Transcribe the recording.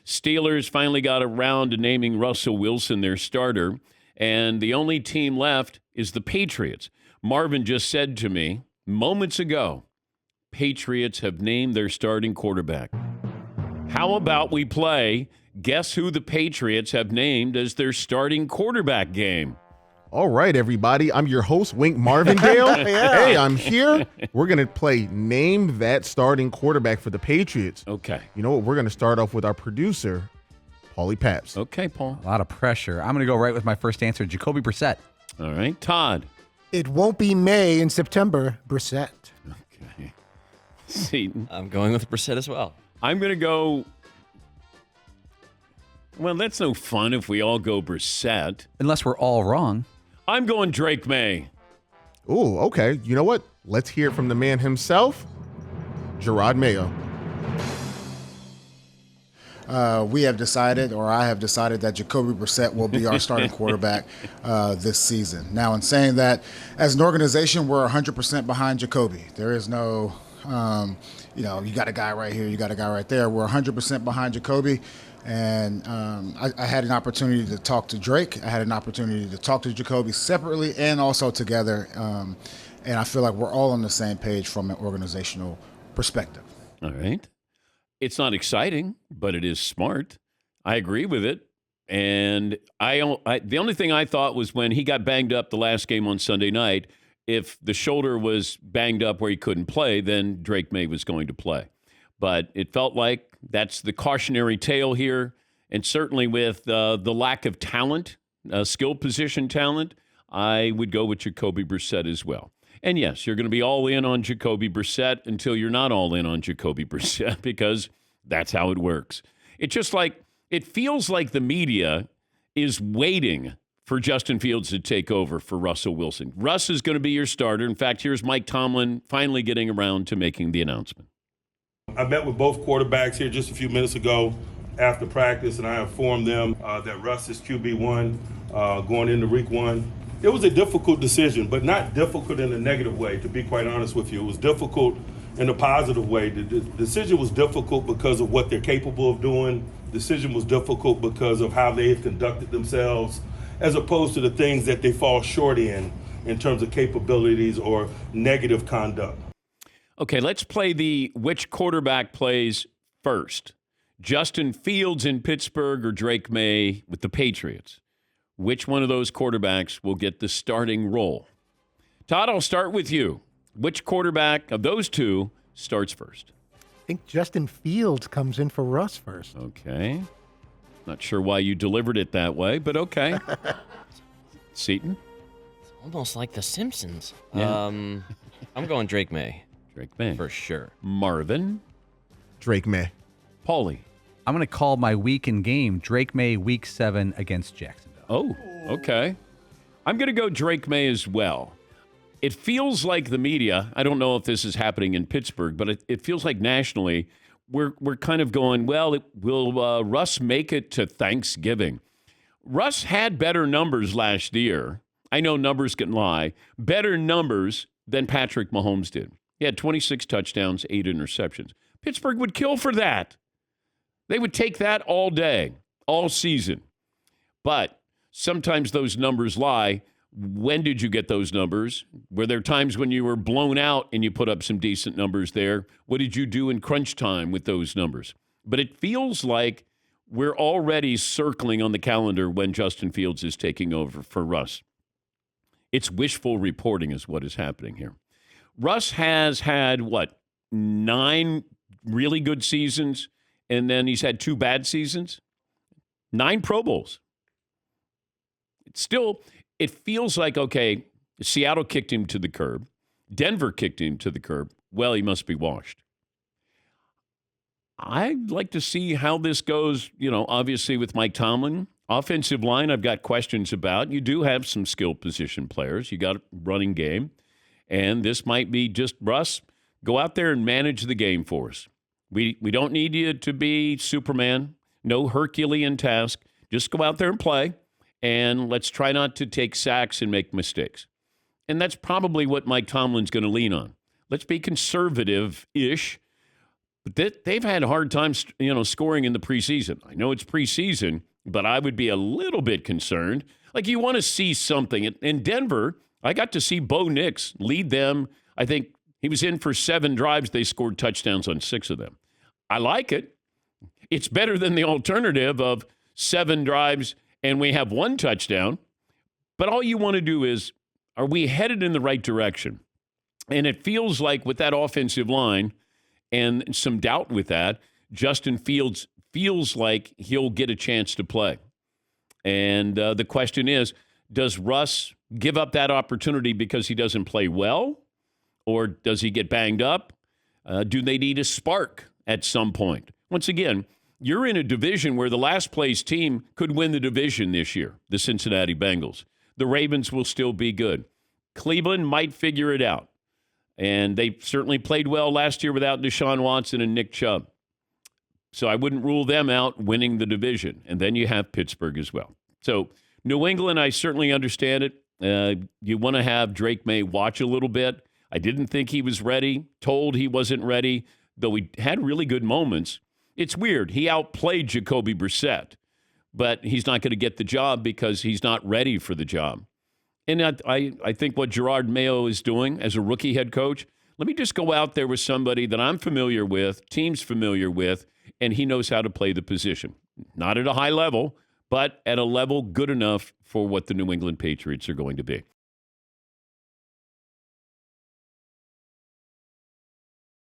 Steelers finally got around to naming Russell Wilson their starter, and the only team left is the Patriots. Marvin just said to me moments ago, Patriots have named their starting quarterback. How about we play Guess Who the Patriots have named as their starting quarterback game? All right, everybody. I'm your host, Wink Marvindale. Hey, I'm here. We're going to play Name That Starting Quarterback for the Patriots. Okay. You know what? We're going to start off with our producer, Paulie Paps. Okay, Paul. A lot of pressure. I'm going to go right with my first answer, Jacoby Brissett. All right. Todd. It won't be May in September. Brissett. Okay. Seton. I'm going with Brissett as well. I'm going to go. Well, that's no fun if we all go Brissett. Unless we're all wrong. I'm going Drake Maye. Oh, okay. You know what? Let's hear from the man himself, Jerod Mayo. We have decided, or I have decided, that Jacoby Brissett will be our starting quarterback this season. Now, in saying that, as an organization, we're 100% behind Jacoby. There is no, you got a guy right here, you got a guy right there. We're 100% behind Jacoby. And I had an opportunity to talk to Drake. I had an opportunity to talk to Jacoby separately and also together. And I feel like we're all on the same page from an organizational perspective. All right. It's not exciting, but it is smart. I agree with it. And the only thing I thought was when he got banged up the last game on Sunday night, if the shoulder was banged up where he couldn't play, then Drake Maye was going to play. But it felt like that's the cautionary tale here. And certainly with the lack of talent, skill position talent, I would go with Jacoby Brissett as well. And yes, you're going to be all in on Jacoby Brissett until you're not all in on Jacoby Brissett because that's how it works. It's just like, it feels like the media is waiting for Justin Fields to take over for Russell Wilson. Russ is going to be your starter. In fact, here's Mike Tomlin finally getting around to making the announcement. I met with both quarterbacks here just a few minutes ago after practice, and I informed them that Russ is QB1 going into week one. It was a difficult decision, but not difficult in a negative way, to be quite honest with you. It was difficult in a positive way. The decision was difficult because of what they're capable of doing. The decision was difficult because of how they have conducted themselves, as opposed to the things that they fall short in terms of capabilities or negative conduct. Okay, let's play the which quarterback plays first. Justin Fields in Pittsburgh or Drake Maye with the Patriots. Which one of those quarterbacks will get the starting role? Todd, I'll start with you. Which quarterback of those two starts first? I think Justin Fields comes in for Russ first. Okay. Not sure why you delivered it that way, but okay. Seton? It's almost like The Simpsons. Yeah. I'm going Drake Maye. Drake Maye. For sure. Marvin? Drake Maye. Paulie? I'm going to call my week in game Drake Maye Week 7 against Jacksonville. Oh, okay. I'm going to go Drake Maye as well. It feels like the media, I don't know if this is happening in Pittsburgh, but it feels like nationally we're kind of going, well, will Russ make it to Thanksgiving? Russ had better numbers last year. I know numbers can lie. Better numbers than Patrick Mahomes did. He had 26 touchdowns, 8 interceptions. Pittsburgh would kill for that. They would take that all day, all season. But sometimes those numbers lie. When did you get those numbers? Were there times when you were blown out and you put up some decent numbers there? What did you do in crunch time with those numbers? But it feels like we're already circling on the calendar when Justin Fields is taking over for Russ. It's wishful reporting is what is happening here. Russ has had, 9 really good seasons, and then he's had 2 bad seasons? 9 Pro Bowls. It feels like, okay, Seattle kicked him to the curb. Denver kicked him to the curb. Well, he must be washed. I'd like to see how this goes, obviously with Mike Tomlin. Offensive line, I've got questions about. You do have some skill position players. You got a running game. And this might be just, Russ, go out there and manage the game for us. We don't need you to be Superman. No Herculean task. Just go out there and play. And let's try not to take sacks and make mistakes. And that's probably what Mike Tomlin's going to lean on. Let's be conservative-ish. But they've had hard times, scoring in the preseason. I know it's preseason, but I would be a little bit concerned. Like, you want to see something. In Denver, I got to see Bo Nix lead them. I think he was in for 7 drives. They scored touchdowns on 6 of them. I like it. It's better than the alternative of 7 drives and we have 1 touchdown. But all you want to do is, are we headed in the right direction? And it feels like with that offensive line and some doubt with that, Justin Fields feels like he'll get a chance to play. And the question is, does Russ give up that opportunity because he doesn't play well? Or does he get banged up? Do they need a spark at some point? Once again, you're in a division where the last place team could win the division this year, the Cincinnati Bengals. The Ravens will still be good. Cleveland might figure it out. And they certainly played well last year without Deshaun Watson and Nick Chubb. So I wouldn't rule them out winning the division. And then you have Pittsburgh as well. So New England, I certainly understand it. You want to have Drake Maye watch a little bit. I didn't think he was ready, told he wasn't ready, though he had really good moments. It's weird. He outplayed Jacoby Brissett, but he's not going to get the job because he's not ready for the job. And I think what Jerod Mayo is doing as a rookie head coach, let me just go out there with somebody that I'm familiar with, team's familiar with, and he knows how to play the position. Not at a high level, but at a level good enough for what the New England Patriots are going to be.